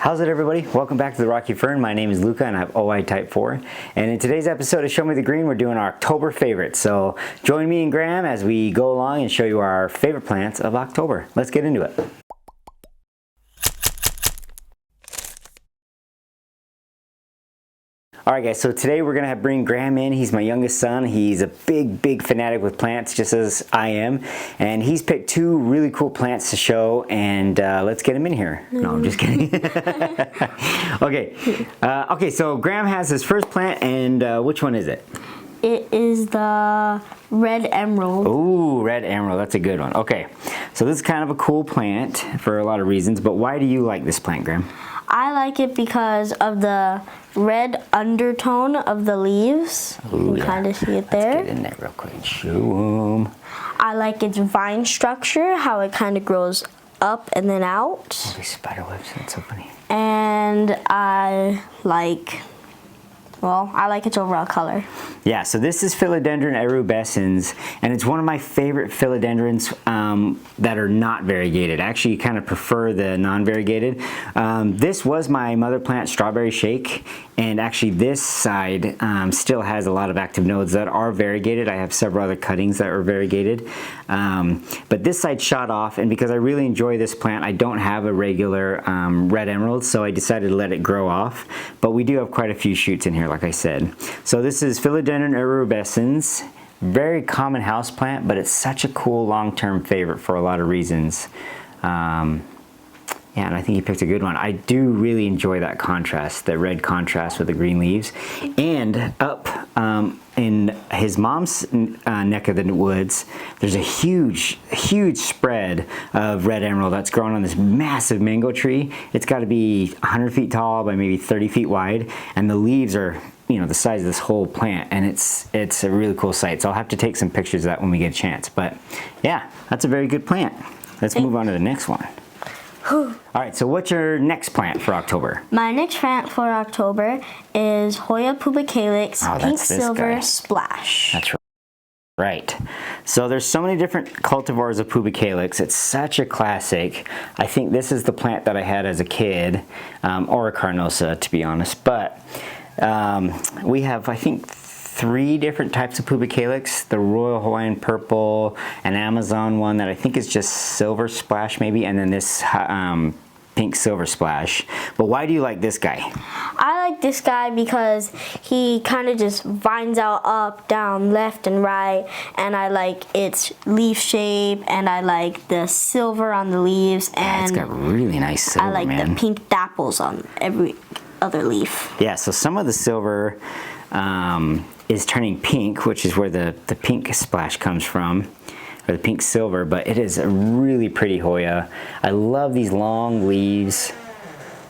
How's it, everybody? Welcome back to the Rocky Fern. My name is Luca and I have OI type 4. And in today's episode of Show Me the Green, we're doing our October favorites. So join me and Graham as we go along and show you our favorite plants of October. Let's get into it. Alright guys, so today we're going to bring Graham in. He's my youngest son. He's a big fanatic with plants, just as I am. And he's picked two really cool plants to show, and let's get him in here. No, I'm just kidding. Okay, so Graham has his first plant, and which one is it? It is the red emerald. Ooh, red emerald. That's a good one. Okay, so this is kind of a cool plant for a lot of reasons, but why do you like this plant, Graham? I like it because of the red undertone of the leaves. Ooh, you can kind of see it there. Let's get in there real quick and show them. I like its vine structure, how it kind of grows up and then out. Oh, these spider webs, that's so funny. And I like its overall color. Yeah, so this is Philodendron erubescens, and it's one of my favorite philodendrons that are not variegated. I actually kind of prefer the non-variegated. This was my mother plant, Strawberry Shake, and actually this side still has a lot of active nodes that are variegated. I have several other cuttings that are variegated, but this side shot off, and because I really enjoy this plant, I don't have a regular red emerald, so I decided to let it grow off, but we do have quite a few shoots in here, like I said. So this is Philodendron erubescens, very common house plant, but it's such a cool long-term favorite for a lot of reasons. Yeah, and I think he picked a good one. I do really enjoy that contrast, the red contrast with the green leaves. And up in his mom's neck of the woods, there's a huge spread of red emerald that's grown on this massive mango tree. It's got to be 100 feet tall by maybe 30 feet wide, and the leaves are, you know, the size of this whole plant, and it's a really cool sight. So I'll have to take some pictures of that when we get a chance. But yeah, that's a very good plant. Let's move on to the next one. Alright, so what's your next plant for October? My next plant for October is Hoya pubicalyx, pink silver splash. That's right. So there's so many different cultivars of pubicalyx. It's such a classic. I think this is the plant that I had as a kid, or a carnosa, to be honest. But we have, I think, 3 different types of pubicalyx: the Royal Hawaiian Purple, an Amazon one that I think is just silver splash maybe, and then this pink silver splash. But why do you like this guy? I like this guy because he kind of just vines out up, down, left, and right, and I like its leaf shape, and I like the silver on the leaves, and yeah, it's got really nice silver, I like the pink dapples on every other leaf. Yeah, so some of the silver is turning pink, which is where the pink splash comes from, or the pink silver, but it is a really pretty Hoya. I love these long leaves.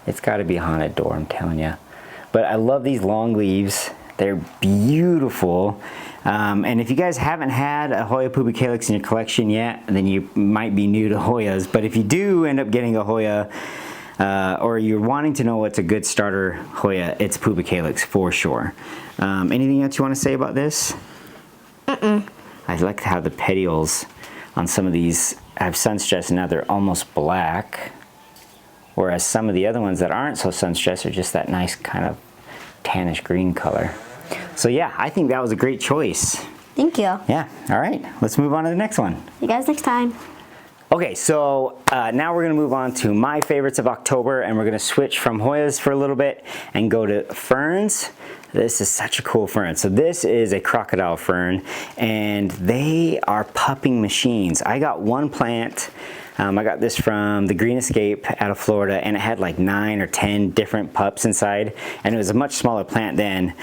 It's got to be a haunted door, I'm telling you. But I love these long leaves. They're beautiful. And if you guys haven't had a Hoya pubicalyx in your collection yet, then you might be new to Hoyas. But if you do end up getting a Hoya, or you're wanting to know what's a good starter Hoya, it's pubicalyx for sure. Anything else you want to say about this? I like how the petioles on some of these have sunstress, and now they're almost black, whereas some of the other ones that aren't so sunstressed are just that nice kind of tannish green color. So yeah, I think that was a great choice. Thank you. Yeah, all right, let's move on to the next one. See you guys next time. Okay, so now we're going to move on to my favorites of October, and we're going to switch from Hoyas for a little bit and go to ferns. This is such a cool fern. So this is a Crocodile Fern, and they are pupping machines. I got one plant. I got this from the Green Escape out of Florida, and it had like 9 or 10 different pups inside, and it was a much smaller plant then.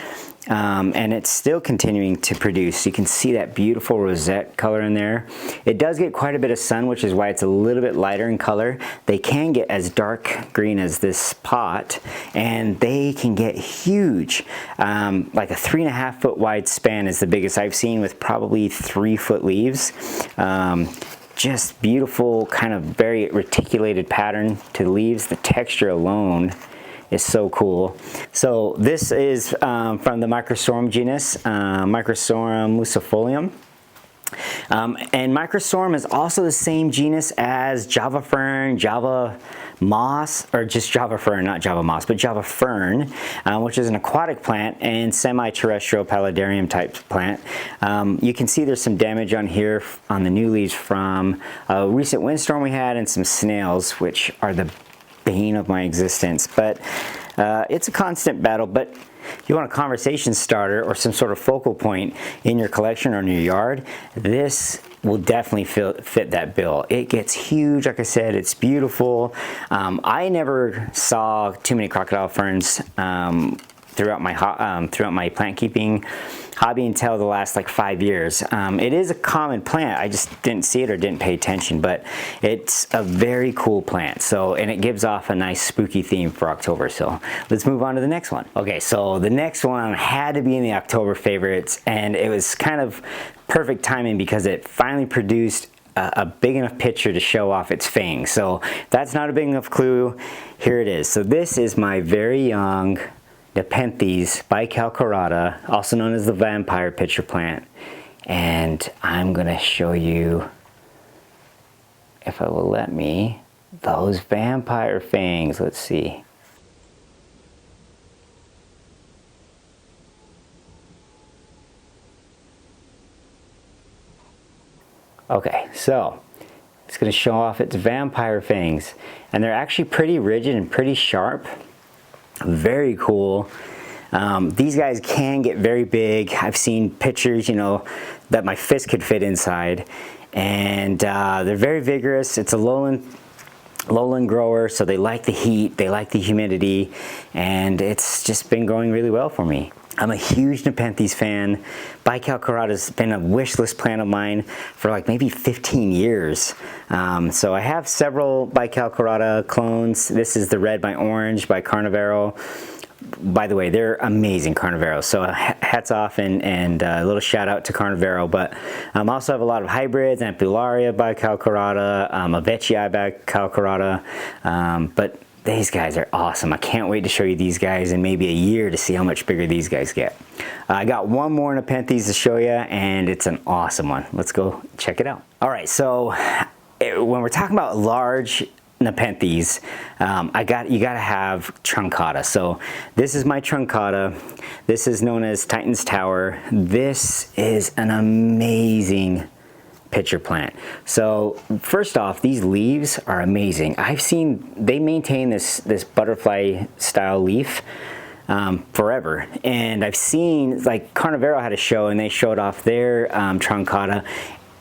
And it's still continuing to produce. You can see that beautiful rosette color in there. It does get quite a bit of sun, which is why it's a little bit lighter in color. They can get as dark green as this pot, and they can get huge. Like a 3.5 foot wide span is the biggest I've seen, with probably 3 foot leaves. Just beautiful, kind of very reticulated pattern to the leaves. The texture alone is so cool. So this is from the Microsorum genus, Microsorum lucifolium. And Microstorm is also the same genus as Java Fern, Java Moss, or just Java Fern, not Java Moss, but Java Fern, which is an aquatic plant and semi-terrestrial paludarium type plant. You can see there's some damage on here on the new leaves from a recent windstorm we had and some snails, which are the bane of my existence. But it's a constant battle. But if you want a conversation starter or some sort of focal point in your collection or in your yard, this will definitely fit that bill. It gets huge, like I said, it's beautiful. I never saw too many crocodile ferns throughout my plant keeping hobby until the last like 5 years. It is a common plant, I just didn't see it or didn't pay attention, but it's a very cool plant. So, and it gives off a nice spooky theme for October. So let's move on to the next one. Okay, so the next one had to be in the October favorites, and it was kind of perfect timing because it finally produced a big enough picture to show off its fangs. So if that's not a big enough clue, here it is. So this is my very young Nepenthes bicalcarata, also known as the vampire pitcher plant, and I'm gonna show you, if it will let me, those vampire fangs. Let's see. Okay, so it's gonna show off its vampire fangs, and they're actually pretty rigid and pretty sharp. Very cool. These guys can get very big. I've seen pictures, you know, that my fist could fit inside, and they're very vigorous. It's a lowland grower, so they like the heat, they like the humidity, and it's just been going really well for me. I'm a huge Nepenthes fan. Bicalcarata has been a wish list plant of mine for like maybe 15 years. So I have several Bicalcarata clones. This is the red by orange by Carnivoro. By the way, they're amazing Carnivoro. So hats off and a little shout out to Carnivoro. But I also have a lot of hybrids, Ampullaria Bicalcarata, Avecii Bicalcarata. But these guys are awesome. I can't wait to show you these guys in maybe a year to see how much bigger these guys get. I got one more Nepenthes to show you, and it's an awesome one. Let's go check it out. All right, so when we're talking about large Nepenthes, you gotta have truncata. So this is my truncata. This is known as Titan's Tower. This is an amazing pitcher plant. So first off, these leaves are amazing. I've seen they maintain this butterfly style leaf forever, and I've seen, like, Carnivoro had a show and they showed off their truncata,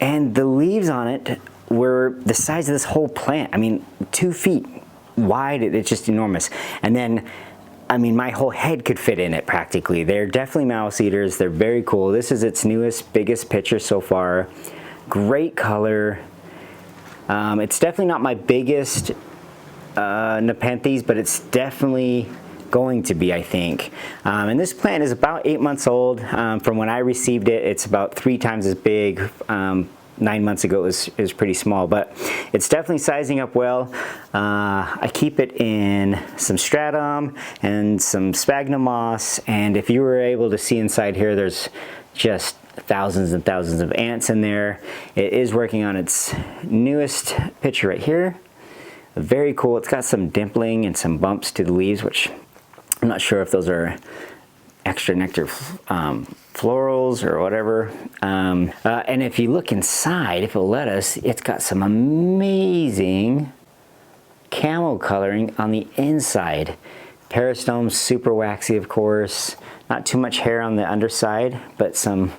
and the leaves on it were the size of this whole plant. I mean, 2 feet wide. It's just enormous. And then, I mean, my whole head could fit in it practically. They're definitely mouse eaters. They're very cool. This is its newest, biggest pitcher so far. Great color. It's definitely not my biggest Nepenthes, but it's definitely going to be, I think. And this plant is about 8 months old. From when I received it, it's about 3 times as big. 9 months ago it was pretty small, but it's definitely sizing up well. I keep it in some stratum and some sphagnum moss, and if you were able to see inside here, there's just thousands and thousands of ants in there. It is working on its newest pitcher right here. Very cool. It's got some dimpling and some bumps to the leaves, which I'm not sure if those are extra nectar florals or whatever. And if you look inside, if it'll let us, it's got some amazing camel coloring on the inside. Peristome super waxy, of course. Not too much hair on the underside, but some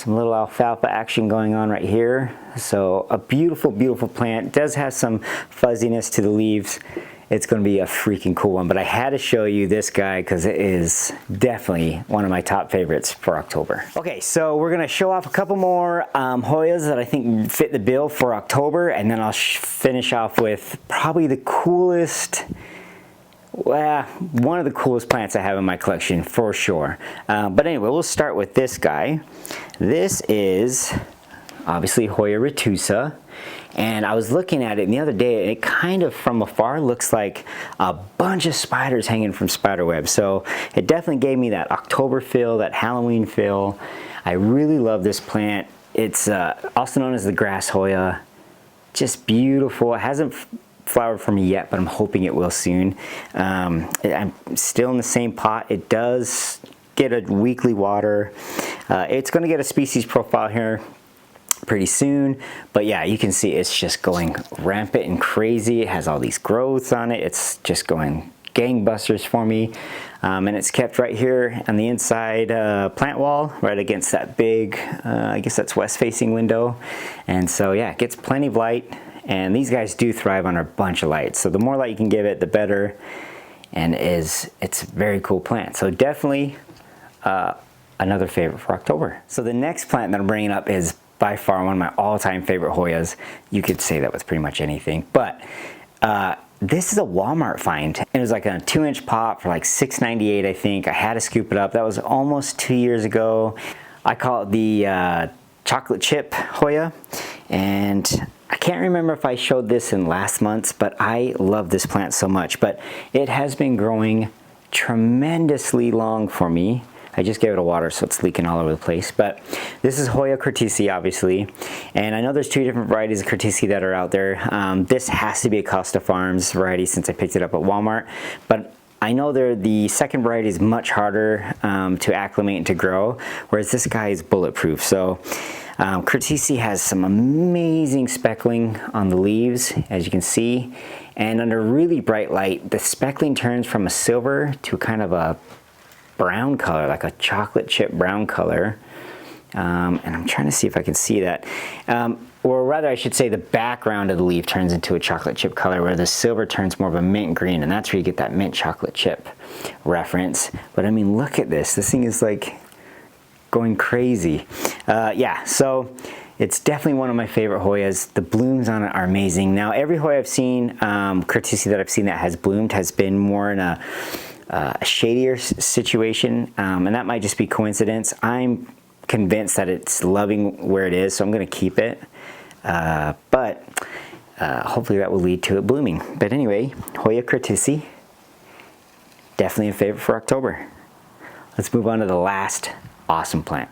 little alfalfa action going on right here. So a beautiful, beautiful plant. It does have some fuzziness to the leaves. It's going to be a freaking cool one, but I had to show you this guy because it is definitely one of my top favorites for October. Okay, so we're going to show off a couple more Hoyas that I think fit the bill for October, and then I'll finish off with probably the coolest, well, one of the coolest plants I have in my collection for sure. But anyway, we'll start with this guy. This is obviously Hoya retusa, and I was looking at it the other day, and it kind of from afar looks like a bunch of spiders hanging from spider webs. So it definitely gave me that October feel, that Halloween feel. I really love this plant. It's also known as the grass Hoya. Just beautiful. It hasn't flowered for me yet, but I'm hoping it will soon. I'm still in the same pot. It does get a weekly water. It's going to get a species profile here pretty soon, but yeah, you can see it's just going rampant and crazy. It has all these growths on it. It's just going gangbusters for me. And it's kept right here on the inside plant wall, right against that big, I guess that's west facing window. And so yeah, it gets plenty of light, and these guys do thrive on a bunch of light. So the more light you can give it, the better. And it's a very cool plant. So definitely another favorite for October. So the next plant that I'm bringing up is by far one of my all-time favorite Hoyas. You could say that with pretty much anything, but this is a Walmart find. It was like a 2-inch pot for like $6.98, I think. I had to scoop it up. That was almost 2 years ago. I call it the chocolate chip Hoya, and I can't remember if I showed this in last month's, but I love this plant so much. But it has been growing tremendously long for me. I just gave it a water, so it's leaking all over the place. But this is Hoya Curtisi, obviously. And I know there's 2 different varieties of Curtisi that are out there. This has to be a Costa Farms variety since I picked it up at Walmart. But I know the second variety is much harder to acclimate and to grow, whereas this guy is bulletproof. So Curtisi has some amazing speckling on the leaves, as you can see. And under really bright light, the speckling turns from a silver to kind of a brown color, like a chocolate chip brown color. And I'm trying to see if I can see that. Or rather, I should say the background of the leaf turns into a chocolate chip color, where the silver turns more of a mint green, and that's where you get that mint chocolate chip reference. But I mean, look at this. This thing is like going crazy. Yeah, so it's definitely one of my favorite Hoyas. The blooms on it are amazing. Now, every Hoya I've seen, Curtisi that I've seen that has bloomed has been more in a shadier situation, and that might just be coincidence. I'm convinced that it's loving where it is, so I'm going to keep it. But hopefully that will lead to it blooming. But anyway, Hoya Curtisi, definitely a favorite for October. Let's move on to the last awesome plant.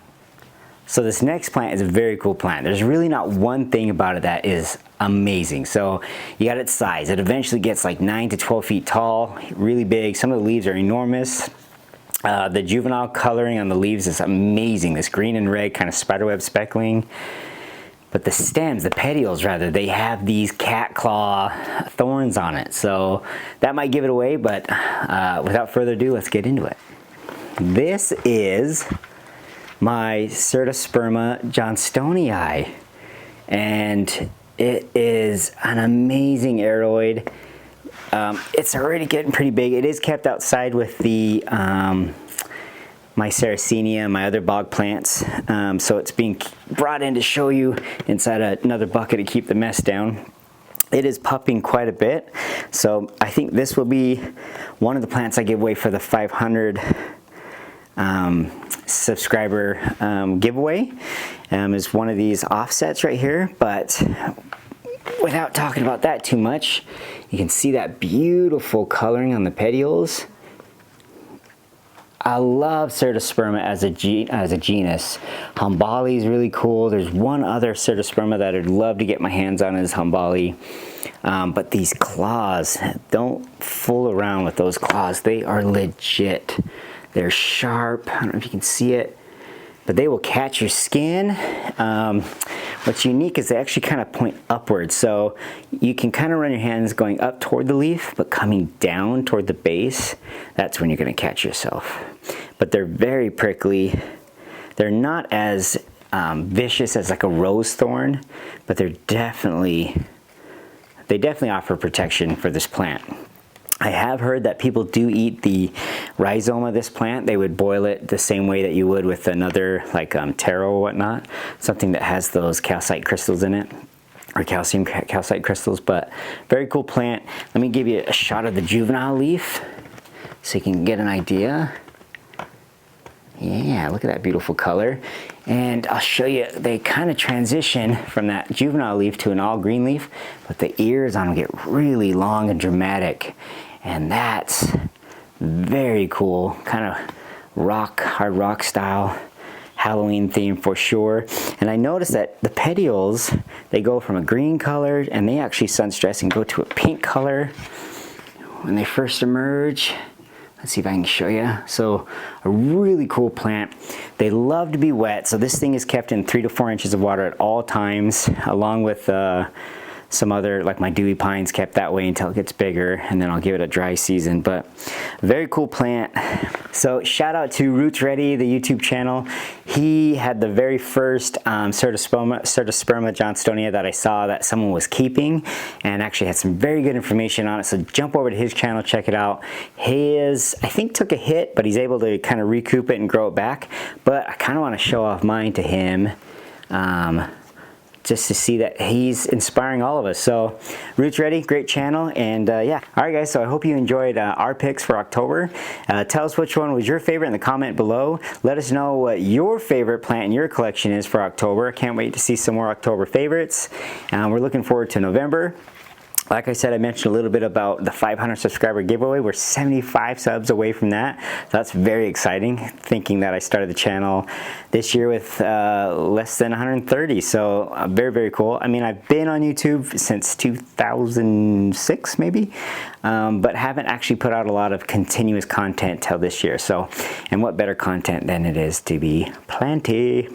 So this next plant is a very cool plant. There's really not one thing about it that is amazing. So you got its size. It eventually gets like 9 to 12 feet tall, really big. Some of the leaves are enormous. The juvenile coloring on the leaves is amazing. This green and red kind of spiderweb speckling. But the stems, the petioles rather, they have these cat claw thorns on it. So that might give it away, but without further ado, let's get into it. This is my Cyrtosperma Johnstonii, and it is an amazing aroid. It's already getting pretty big. It is kept outside with the my Sarracenia, my other bog plants, so it's being brought in to show you inside another bucket to keep the mess down. It is pupping quite a bit, so I think this will be one of the plants I give away for the 500 subscriber giveaway. Is one of these offsets right here. But without talking about that too much, you can see that beautiful coloring on the petioles. I love Cyrtosperma as a genus. Humbali is really cool. There's one other Cyrtosperma that I'd love to get my hands on, is Humbali. But these claws, don't fool around with those claws. They are legit. They're sharp. I don't know if you can see it, but they will catch your skin. What's unique is they actually kind of point upwards, so you can kind of run your hands going up toward the leaf, but coming down toward the base, that's when you're going to catch yourself. But they're very prickly. They're not as vicious as like a rose thorn, but they definitely offer protection for this plant. I have heard that people do eat the rhizome of this plant. They would boil it the same way that you would with another, like taro or whatnot, something that has those calcite crystals in it, or calcium calcite crystals. But very cool plant. Let me give you a shot of the juvenile leaf so you can get an idea. Yeah, look at that beautiful color. And I'll show you, they kind of transition from that juvenile leaf to an all green leaf, but the ears on them get really long and dramatic. And that's very cool, kind of hard rock style. Halloween theme for sure. And I noticed that the petioles, they go from a green color and they actually sun stress and go to a pink color when they first emerge. Let's see if I can show you. So a really cool plant. They love to be wet. So this thing is kept in 3 to 4 inches of water at all times, along with some other, like my dewy pines, kept that way until it gets bigger, and then I'll give it a dry season. But very cool plant. So shout out to Roots Ready, the YouTube channel. He had the very first Cyrtosperma Johnstonii that I saw that someone was keeping, and actually had some very good information on it. So jump over to his channel, check it out. His, I think, took a hit, but he's able to kind of recoup it and grow it back. But I kind of want to show off mine to him. Just to see that he's inspiring all of us. So Roots Ready, great channel, and yeah. All right guys, so I hope you enjoyed our picks for October. Tell us which one was your favorite in the comment below. Let us know what your favorite plant in your collection is for October. Can't wait to see some more October favorites. We're looking forward to November. Like I said, I mentioned a little bit about the 500 subscriber giveaway. We're 75 subs away from that. So that's very exciting, thinking that I started the channel this year with less than 130. So very, very cool. I mean, I've been on YouTube since 2006 maybe, but haven't actually put out a lot of continuous content till this year. So, and what better content than it is to be planty.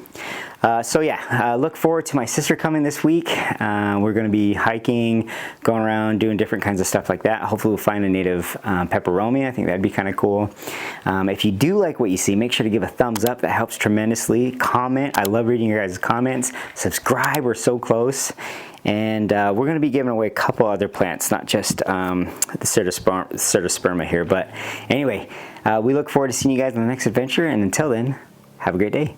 So yeah, look forward to my sister coming this week. We're going to be hiking, going around, doing different kinds of stuff like that. Hopefully we'll find a native peperomia. I think that'd be kind of cool. If you do like what you see, make sure to give a thumbs up. That helps tremendously. Comment. I love reading your guys' comments. Subscribe. We're so close. And we're going to be giving away a couple other plants, not just the Cyrtosperma here. But anyway, we look forward to seeing you guys in the next adventure. And until then, have a great day.